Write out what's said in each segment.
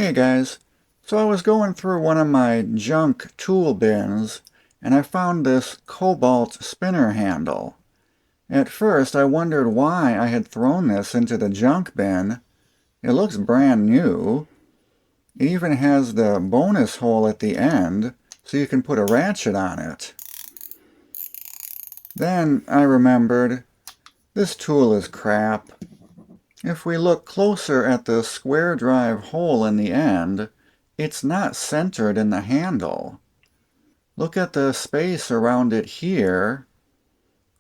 Hey guys, so I was going through one of my junk tool bins and I found this Kobalt spinner handle. At first I wondered why I had thrown this into the junk bin. It looks brand new. It even has the bonus hole at the end so you can put a ratchet on it. Then I remembered, this tool is crap. If we look closer at the square drive hole in the end, it's not centered in the handle. Look at the space around it here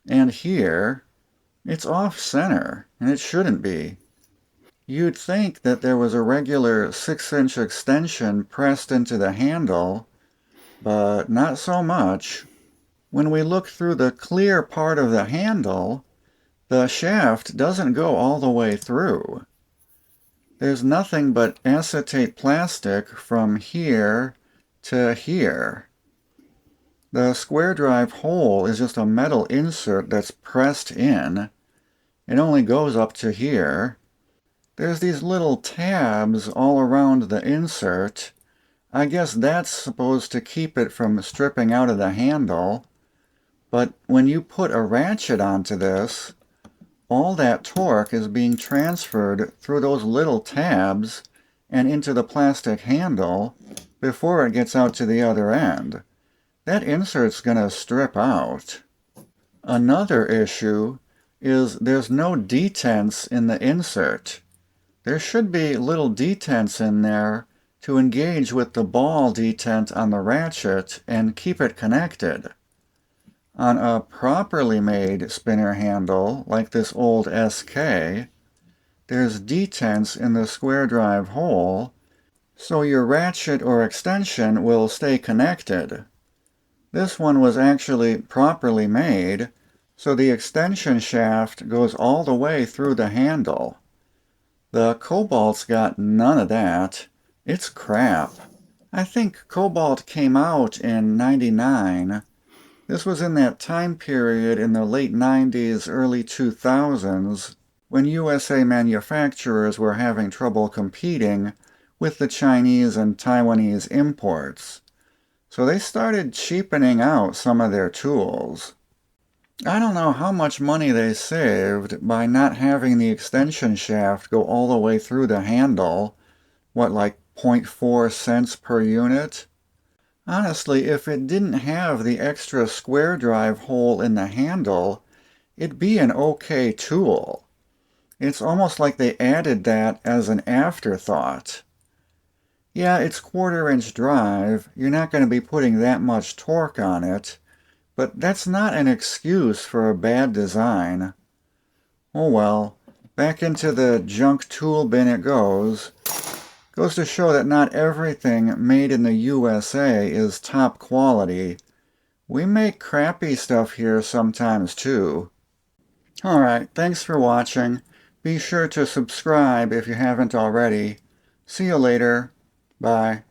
and here. It's off-center, and it shouldn't be. You'd think that there was a regular 6-inch extension pressed into the handle, but not so much. When we look through the clear part of the handle, the shaft doesn't go all the way through. There's nothing but acetate plastic from here to here. The square drive hole is just a metal insert that's pressed in. It only goes up to here. There's these little tabs all around the insert. I guess that's supposed to keep it from stripping out of the handle. But when you put a ratchet onto this, all that torque is being transferred through those little tabs and into the plastic handle before it gets out to the other end. That insert's going to strip out. Another issue is there's no detents in the insert. There should be little detents in there to engage with the ball detent on the ratchet and keep it connected. On a properly made spinner handle, like this old SK, there's detents in the square drive hole, so your ratchet or extension will stay connected. This one was actually properly made, so the extension shaft goes all the way through the handle. The Kobalt's got none of that. It's crap. I think Kobalt came out in '99. This was in that time period in the late 90s, early 2000s, when USA manufacturers were having trouble competing with the Chinese and Taiwanese imports. So they started cheapening out some of their tools. I don't know how much money they saved by not having the extension shaft go all the way through the handle. What, like 0.4 cents per unit? Honestly, if it didn't have the extra square drive hole in the handle, it'd be an okay tool. It's almost like they added that as an afterthought. Yeah, it's 1/4-inch drive. You're not going to be putting that much torque on it, but that's not an excuse for a bad design. Oh well, back into the junk tool bin it goes. Goes to show that not everything made in the USA is top quality. We make crappy stuff here sometimes too. Alright, thanks for watching. Be sure to subscribe if you haven't already. See you later. Bye.